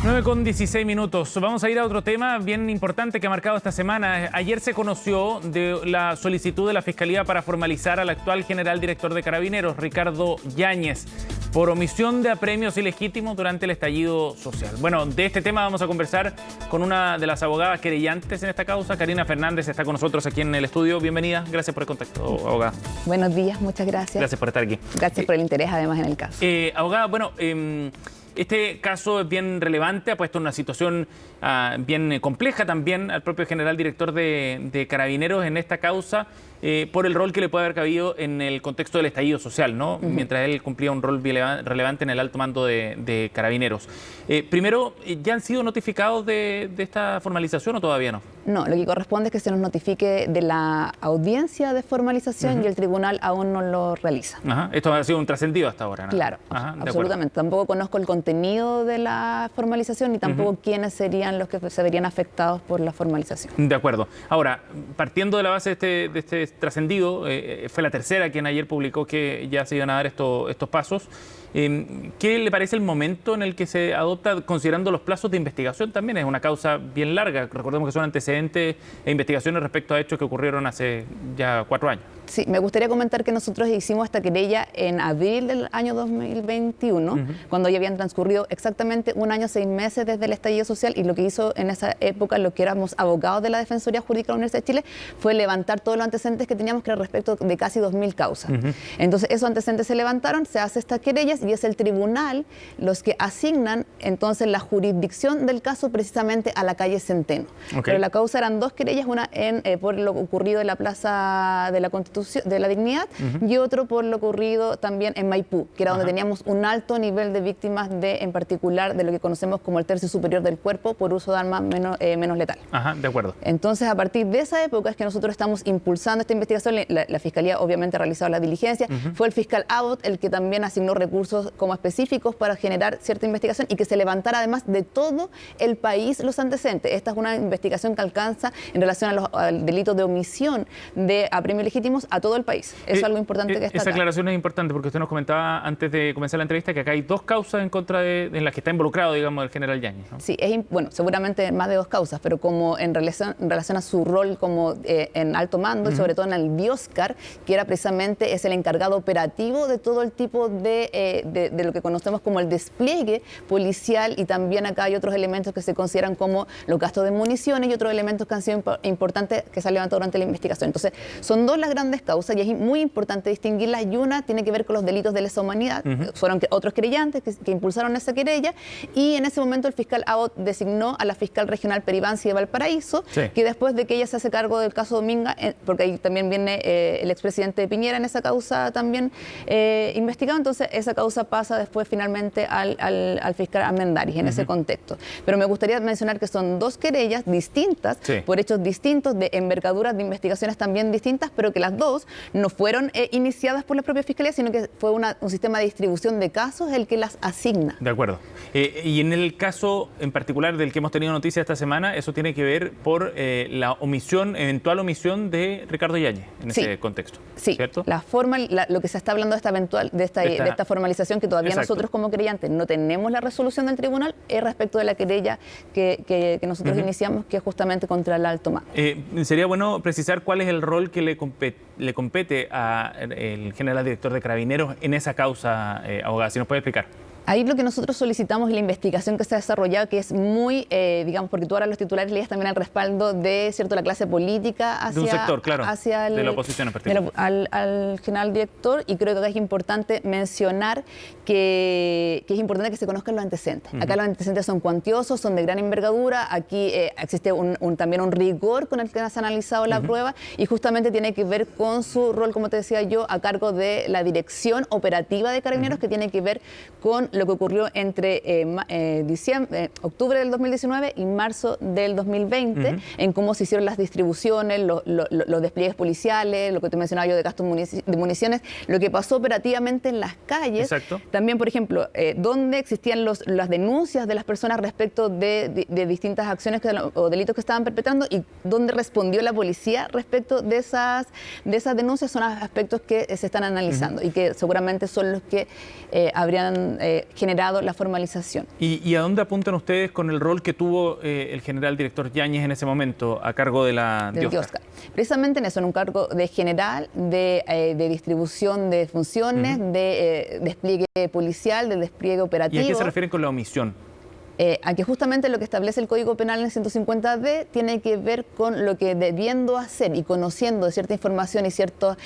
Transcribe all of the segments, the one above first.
9:16. Vamos a ir a otro tema bien importante que ha marcado esta semana. Ayer se conoció de la solicitud de la Fiscalía para formalizar al actual general director de Carabineros, Ricardo Yáñez, por omisión de apremios ilegítimos durante el estallido social. Bueno, de este tema vamos a conversar con una de las abogadas querellantes en esta causa. Karina Fernández está con nosotros aquí en el estudio. Bienvenida. Gracias por el contacto, abogada. Buenos días, muchas gracias. Gracias por estar aquí. Gracias por el interés, además, en el caso. Abogada, bueno, este caso es bien relevante, ha puesto en una situación bien compleja también al propio general director de Carabineros en esta causa por el rol que le puede haber cabido en el contexto del estallido social, ¿no? Mientras él cumplía un rol relevante en el alto mando de Carabineros. Primero, ¿ya han sido notificados de esta formalización o todavía no? No, lo que corresponde es que se nos notifique de la audiencia de formalización y el tribunal aún no lo realiza. Ajá. Esto ha sido un trascendido hasta ahora, ¿no? Claro, absolutamente. Tampoco conozco el contenido de la formalización ni tampoco quiénes serían los que se verían afectados por la formalización. De acuerdo. Ahora, partiendo de la base de este trascendido, fue la tercera quien ayer publicó que ya se iban a dar estos pasos. ¿Qué le parece el momento en el que se adopta, considerando los plazos de investigación también? Es una causa bien larga. Recordemos que son antecedentes e investigaciones respecto a hechos que ocurrieron hace ya 4 años. Sí, me gustaría comentar que nosotros hicimos esta querella en abril del año 2021, cuando ya habían transcurrido exactamente 1 año, 6 meses desde el estallido social, y lo que hizo en esa época, lo que éramos abogados de la Defensoría Jurídica de la Universidad de Chile, fue levantar todos los antecedentes que teníamos, que era respecto de casi 2.000 causas. Entonces, esos antecedentes se levantaron, se hace estas querellas y es el tribunal los que asignan entonces la jurisdicción del caso precisamente a la calle Centeno. Pero la causa eran 2 querellas, una por lo ocurrido en la Plaza de la Constitución, de la Dignidad, y otro por lo ocurrido también en Maipú, que era donde teníamos un alto nivel de víctimas en particular de lo que conocemos como el tercio superior del cuerpo por uso de armas menos letal. Ajá, de acuerdo. Entonces, a partir de esa época es que nosotros estamos impulsando esta investigación. La Fiscalía obviamente ha realizado la diligencia. Fue el fiscal Abbott el que también asignó recursos como específicos para generar cierta investigación y que se levantara además de todo el país los antecedentes. Esta es una investigación que alcanza en relación al delito de omisión de apremios legítimos a todo el país. Eso es algo importante que destacar. Esa aclaración es importante porque usted nos comentaba antes de comenzar la entrevista que acá hay 2 causas en contra en las que está involucrado, digamos, el general Yáñez, ¿no? Sí, bueno, seguramente más de 2 causas, pero como en relación a su rol como en alto mando y sobre todo en el Bioscar, que era precisamente es el encargado operativo de todo el tipo de lo que conocemos como el despliegue policial, y también acá hay otros elementos que se consideran como los gastos de municiones y otros elementos que han sido importantes que se han levantado durante la investigación. Entonces, son 2 las grandes causas y es muy importante distinguirlas, y una tiene que ver con los delitos de lesa humanidad. Fueron otros querellantes que impulsaron esa querella, y en ese momento el fiscal Abbott designó a la fiscal regional Peribanci de Valparaíso, que después de que ella se hace cargo del caso Dominga, porque ahí también viene el expresidente Piñera en esa causa también investigado, entonces esa causa pasa después finalmente al fiscal Armendáriz en ese contexto. Pero me gustaría mencionar que son 2 querellas distintas, por hechos distintos, de envergaduras de investigaciones también distintas, pero que las 2 no fueron iniciadas por la propia Fiscalía, sino que fue un sistema de distribución de casos el que las asigna. De acuerdo. Y en el caso en particular del que hemos tenido noticia esta semana, eso tiene que ver por la eventual omisión de Ricardo Yáñez en ese contexto. Sí, ¿cierto? Lo que se está hablando de esta formalización, que todavía nosotros como querellantes no tenemos la resolución del tribunal, es respecto de la querella que nosotros iniciamos, que es justamente contra el alto mando. Sería bueno precisar cuál es el rol que le compete al general director de Carabineros en esa causa, abogada, si nos puede explicar. Ahí lo que nosotros solicitamos y la investigación que se ha desarrollado, que es muy, digamos, porque tú ahora los titulares leías también al respaldo de, ¿cierto?, la clase política hacia, de un sector, claro, hacia de la oposición en particular. Al general director, y creo que acá es importante mencionar que es importante que se conozcan los antecedentes. Acá los antecedentes son cuantiosos, son de gran envergadura, aquí existe también un rigor con el que has analizado la prueba, y justamente tiene que ver con su rol, como te decía yo, a cargo de la dirección operativa de Carabineros, que tiene que ver con lo que ocurrió entre octubre del 2019 y marzo del 2020, en cómo se hicieron las distribuciones, los despliegues policiales, lo que te mencionaba yo de gastos de municiones, lo que pasó operativamente en las calles. Exacto. También, por ejemplo, donde existían las denuncias de las personas respecto de distintas acciones o delitos que estaban perpetrando, y donde respondió la policía respecto de esas denuncias, son aspectos que se están analizando y que seguramente son los que generado la formalización. ¿Y a dónde apuntan ustedes con el rol que tuvo el general director Yáñez en ese momento a cargo de la Dioscar? Precisamente en eso, en un cargo de general, de distribución de funciones, de despliegue policial, de despliegue operativo. ¿Y a qué se refieren con la omisión? A que justamente lo que establece el Código Penal en el 150D tiene que ver con lo que debiendo hacer y conociendo cierta información y cierto,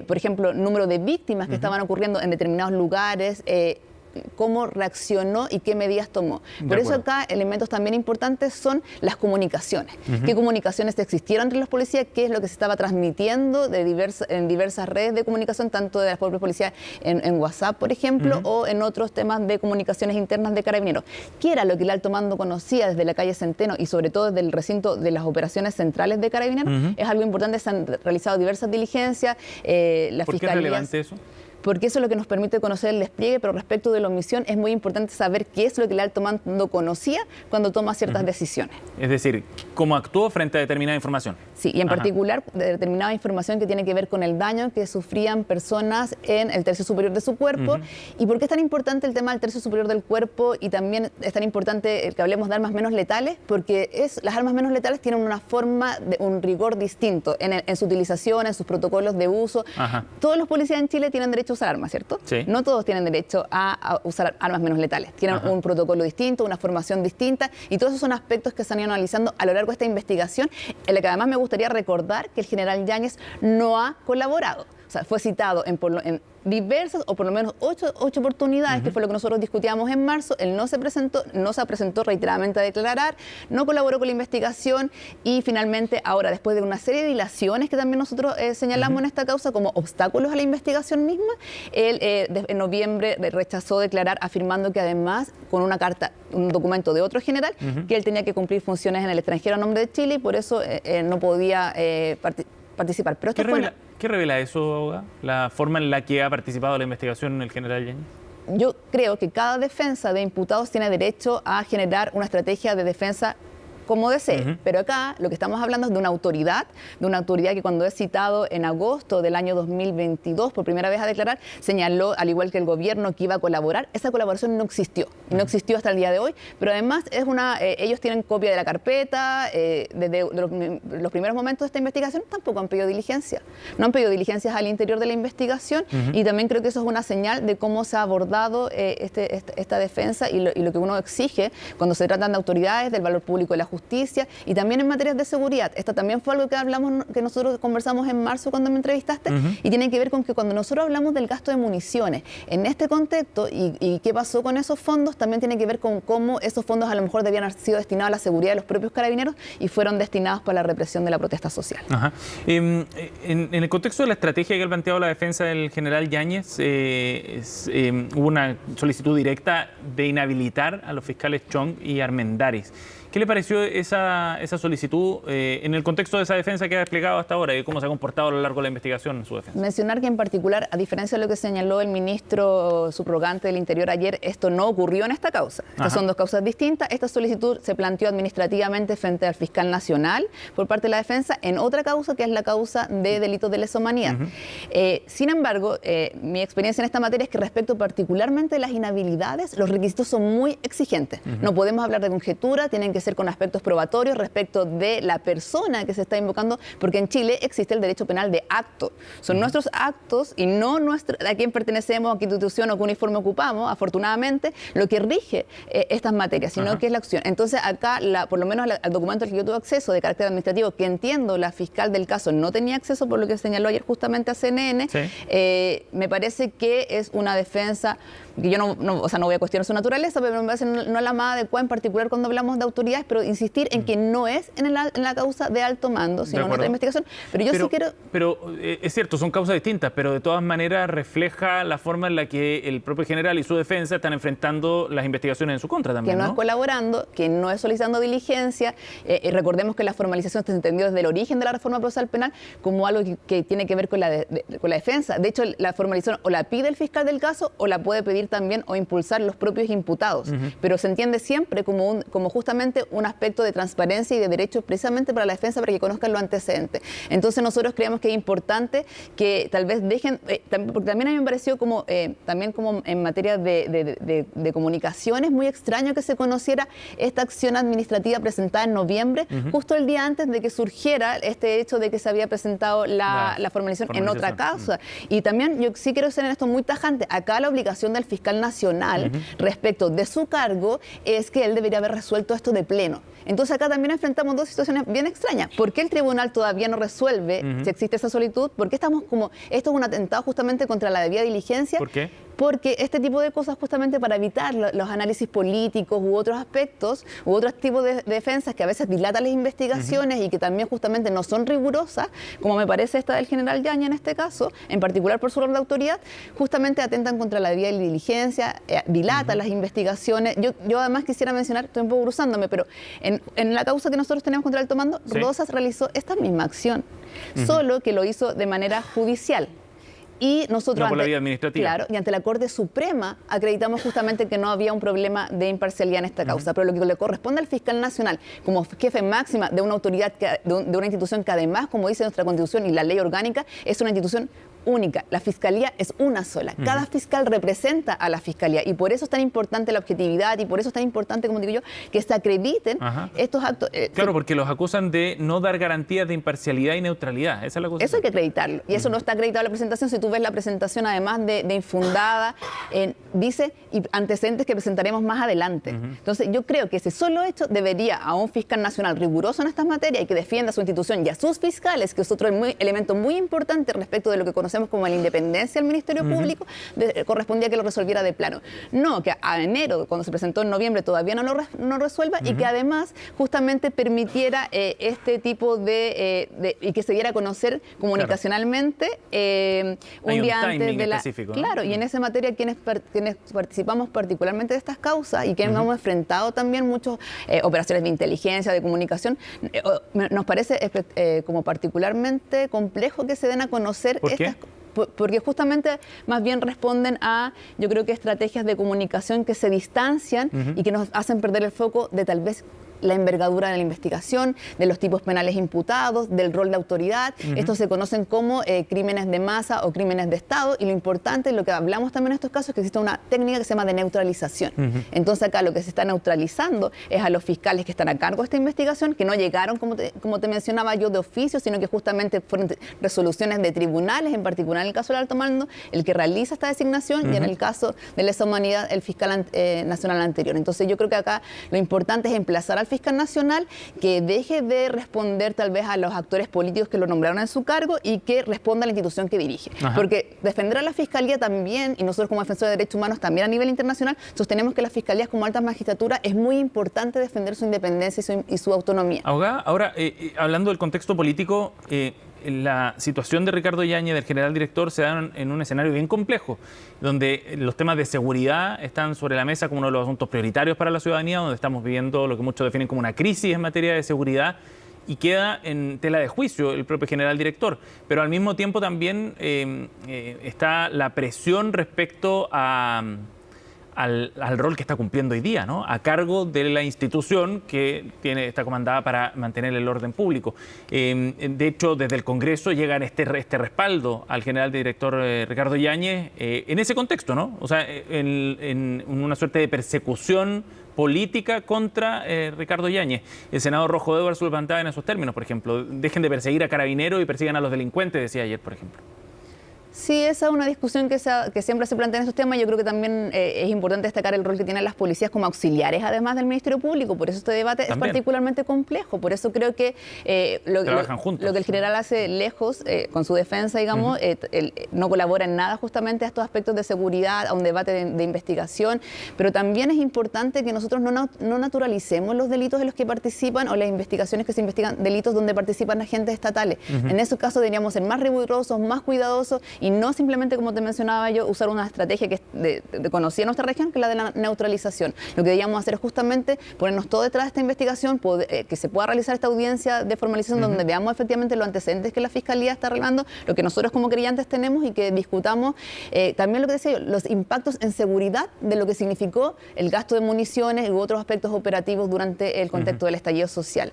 por ejemplo, número de víctimas que estaban ocurriendo en determinados lugares, cómo reaccionó y qué medidas tomó. Por eso acá elementos también importantes son las comunicaciones. ¿Qué comunicaciones existieron entre los policías? ¿Qué es lo que se estaba transmitiendo en diversas redes de comunicación, tanto de las propias policías en WhatsApp, por ejemplo, o en otros temas de comunicaciones internas de Carabineros? ¿Qué era lo que el alto mando conocía desde la calle Centeno y sobre todo desde el recinto de las operaciones centrales de Carabineros? Es algo importante, se han realizado diversas diligencias. ¿Por qué es relevante eso? Porque eso es lo que nos permite conocer el despliegue, pero respecto de la omisión es muy importante saber qué es lo que el alto mando conocía cuando toma ciertas decisiones. Es decir, cómo actuó frente a determinada información. Sí, y en particular de determinada información que tiene que ver con el daño que sufrían personas en el tercio superior de su cuerpo. ¿Y por qué es tan importante el tema del tercio superior del cuerpo? Y también es tan importante el que hablemos de armas menos letales, porque las armas menos letales tienen una forma, un rigor distinto en su utilización, en sus protocolos de uso. Todos los policías en Chile tienen derecho a usar armas, ¿cierto? Sí. No todos tienen derecho a usar armas menos letales. Tienen un protocolo distinto, una formación distinta, y todos esos son aspectos que se han ido analizando a lo largo de esta investigación, en la que además me gustaría recordar que el general Yáñez no ha colaborado. O sea, fue citado en diversas, o por lo menos ocho oportunidades, que fue lo que nosotros discutíamos en marzo. Él no se presentó reiteradamente a declarar, no colaboró con la investigación y finalmente ahora, después de una serie de dilaciones que también nosotros señalamos en esta causa como obstáculos a la investigación misma, él en noviembre rechazó declarar, afirmando que además con una carta, un documento de otro general, que él tenía que cumplir funciones en el extranjero a nombre de Chile y por eso no podía participar. Pero esto ¿Qué revela eso, abogada? La forma en la que ha participado la investigación el general Yáñez. Yo creo que cada defensa de imputados tiene derecho a generar una estrategia de defensa como desee, pero acá lo que estamos hablando es de una autoridad que cuando es citado en agosto del año 2022 por primera vez a declarar, señaló, al igual que el gobierno, que iba a colaborar. Esa colaboración no existió, y no existió hasta el día de hoy, pero además ellos tienen copia de la carpeta, desde los primeros momentos de esta investigación tampoco han pedido diligencia, no han pedido diligencias al interior de la investigación, y también creo que eso es una señal de cómo se ha abordado esta defensa y lo que uno exige cuando se tratan de autoridades, del valor público de la justicia y también en materias de seguridad. Esto también fue algo que nosotros conversamos en marzo cuando me entrevistaste, y tiene que ver con que cuando nosotros hablamos del gasto de municiones en este contexto y qué pasó con esos fondos, también tiene que ver con cómo esos fondos a lo mejor debían haber sido destinados a la seguridad de los propios carabineros y fueron destinados para la represión de la protesta social. En el contexto de la estrategia que ha planteado la defensa del general Yáñez, hubo una solicitud directa de inhabilitar a los fiscales Chong y Armendáriz. ¿Qué le pareció esa solicitud en el contexto de esa defensa que ha desplegado hasta ahora y cómo se ha comportado a lo largo de la investigación en su defensa? Mencionar que en particular, a diferencia de lo que señaló el ministro subrogante del Interior ayer, esto no ocurrió en esta causa. Estas son dos causas distintas. Esta solicitud se planteó administrativamente frente al fiscal nacional por parte de la defensa en otra causa, que es la causa de delitos de lesa humanidad. Sin embargo, mi experiencia en esta materia es que respecto particularmente de las inhabilidades, los requisitos son muy exigentes. No podemos hablar de conjetura, tienen que ser con aspectos probatorios respecto de la persona que se está invocando, porque en Chile existe el derecho penal de acto. Son nuestros actos y no a quién pertenecemos, a qué institución o qué uniforme ocupamos, afortunadamente, lo que rige estas materias, sino que es la acción. Entonces acá, por lo menos al documento al que yo tuve acceso de carácter administrativo, que entiendo la fiscal del caso no tenía acceso por lo que señaló ayer justamente a CNN, me parece que es una defensa que yo no voy a cuestionar su naturaleza, pero me parece no la más adecuada, en particular cuando hablamos de autoridades, pero insistir en que no es en la causa de alto mando, sino en otra investigación. Pero yo sí quiero... Pero es cierto, son causas distintas, pero de todas maneras refleja la forma en la que el propio general y su defensa están enfrentando las investigaciones en su contra también, que no es colaborando, que no es solicitando diligencia. Recordemos que la formalización se entendió desde el origen de la reforma procesal penal como algo que tiene que ver con la defensa. De hecho, la formalización o la pide el fiscal del caso o la puede pedir pedir también o impulsar los propios imputados, pero se entiende siempre como justamente un aspecto de transparencia y de derechos precisamente para la defensa, para que conozcan los antecedentes. Entonces nosotros creemos que es importante que tal vez dejen, porque también a mí me pareció también como en materia de comunicación, es muy extraño que se conociera esta acción administrativa presentada en noviembre, justo el día antes de que surgiera este hecho de que se había presentado la formalización en otra causa. Y también yo sí quiero ser en esto muy tajante. Acá la obligación del fiscal nacional respecto de su cargo es que él debería haber resuelto esto de pleno. Entonces acá también enfrentamos dos situaciones bien extrañas. ¿Por qué el tribunal todavía no resuelve si existe esa solicitud? ¿Por qué estamos esto es un atentado justamente contra la debida diligencia? ¿Por qué? Porque este tipo de cosas, justamente para evitar los análisis políticos u otros aspectos, u otros tipos de defensas que a veces dilatan las investigaciones y que también justamente no son rigurosas, como me parece esta del general Yáñez en este caso, en particular por su rol de autoridad, justamente atentan contra la debida diligencia, dilatan las investigaciones. Yo además quisiera mencionar, estoy un poco cruzándome, pero en la causa que nosotros tenemos contra Alto Mando, Rosas realizó esta misma acción, solo que lo hizo de manera judicial. Y nosotros, no por la vía administrativa. Claro, y ante la Corte Suprema acreditamos justamente que no había un problema de imparcialidad en esta causa. Pero lo que le corresponde al fiscal nacional como jefe máxima de una autoridad, de una institución que además, como dice nuestra Constitución y la ley orgánica, es una institución única. La fiscalía es una sola. Cada fiscal representa a la fiscalía y por eso es tan importante la objetividad y por eso es tan importante, como digo yo, que se acrediten estos actos. Claro, porque los acusan de no dar garantías de imparcialidad y neutralidad. Esa es la cosa. Eso hay que acreditarlo y eso no está acreditado en la presentación. Si tú ves la presentación, además de infundada, dice y antecedentes que presentaremos más adelante. Entonces, yo creo que ese solo hecho debería a un fiscal nacional riguroso en estas materias y que defienda a su institución y a sus fiscales, que es otro elemento muy importante respecto de lo que conocemos como la independencia del Ministerio Público, correspondía que lo resolviera de plano. No, que a enero, cuando se presentó en noviembre, todavía no resuelva y que además justamente permitiera este tipo y que se diera a conocer comunicacionalmente un día antes de la... Claro, y en esa materia quienes participamos particularmente de estas causas y que hemos enfrentado también muchas operaciones de inteligencia, de comunicación, nos parece como particularmente complejo que se den a conocer estas cosas. Porque justamente más bien responden a, yo creo que estrategias de comunicación que se distancian y que nos hacen perder el foco de tal vez la envergadura de la investigación, de los tipos penales imputados, del rol de autoridad. Estos se conocen como crímenes de masa o crímenes de Estado y lo importante, lo que hablamos también en estos casos, es que existe una técnica que se llama de neutralización. Entonces acá lo que se está neutralizando es a los fiscales que están a cargo de esta investigación, que no llegaron, como te mencionaba yo, de oficio, sino que justamente fueron resoluciones de tribunales, en particular en el caso del Alto Mando, el que realiza esta designación y en el caso de lesa humanidad, el fiscal nacional anterior. Entonces yo creo que acá lo importante es emplazar al fiscal nacional que deje de responder tal vez a los actores políticos que lo nombraron en su cargo y que responda a la institución que dirige. Porque defender a la fiscalía también, y nosotros como defensores de derechos humanos también a nivel internacional, sostenemos que las fiscalías como altas magistraturas es muy importante defender su independencia y su autonomía. Abogada, ahora hablando del contexto político, la situación de Ricardo Yáñez, del general director, se da en un escenario bien complejo, donde los temas de seguridad están sobre la mesa como uno de los asuntos prioritarios para la ciudadanía, donde estamos viviendo lo que muchos definen como una crisis en materia de seguridad y queda en tela de juicio el propio general director. Pero al mismo tiempo también está la presión respecto al rol que está cumpliendo hoy día, ¿no? A cargo de la institución que está comandada para mantener el orden público. De hecho, desde el Congreso llega este respaldo al general director Ricardo Yáñez en ese contexto, ¿no? O sea, en una suerte de persecución política contra Ricardo Yáñez. El senador Rojo Edwards lo planteaba en esos términos, por ejemplo. Dejen de perseguir a carabineros y persigan a los delincuentes, decía ayer, por ejemplo. Sí, esa es una discusión que siempre se plantea en estos temas. Yo creo que también es importante destacar el rol que tienen las policías como auxiliares, además del Ministerio Público. Por eso este debate también es particularmente complejo. Por eso creo que lo que el general hace lejos, con su defensa, digamos, no colabora en nada justamente a estos aspectos de seguridad, a un debate de investigación. Pero también es importante que nosotros no naturalicemos los delitos en los que participan o las investigaciones que se investigan, delitos donde participan agentes estatales. En esos casos deberíamos ser más rigurosos, más cuidadosos y no simplemente, como te mencionaba yo, usar una estrategia que es de conocida en nuestra región, que es la de la neutralización. Lo que debíamos hacer es justamente ponernos todo detrás de esta investigación, que se pueda realizar esta audiencia de formalización donde veamos efectivamente los antecedentes que la Fiscalía está arreglando, lo que nosotros como creyentes tenemos, y que discutamos también lo que decía yo, los impactos en seguridad de lo que significó el gasto de municiones u otros aspectos operativos durante el contexto del estallido social.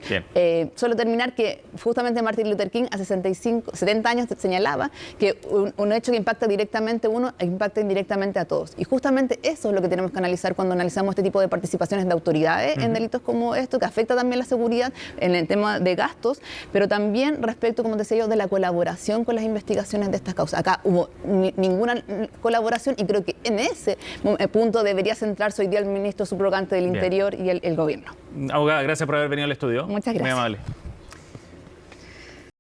Solo terminar que justamente Martin Luther King hace 70 años señalaba que un hecho que impacta directamente a uno impacta indirectamente a todos. Y justamente eso es lo que tenemos que analizar cuando analizamos este tipo de participaciones de autoridades en delitos como esto, que afecta también la seguridad en el tema de gastos, pero también respecto, como decía yo, de la colaboración con las investigaciones de estas causas. Acá hubo ninguna colaboración, y creo que en ese punto debería centrarse hoy día el ministro subrogante del Interior y el gobierno. Abogada, gracias por haber venido al estudio. Muchas gracias. Muy amable.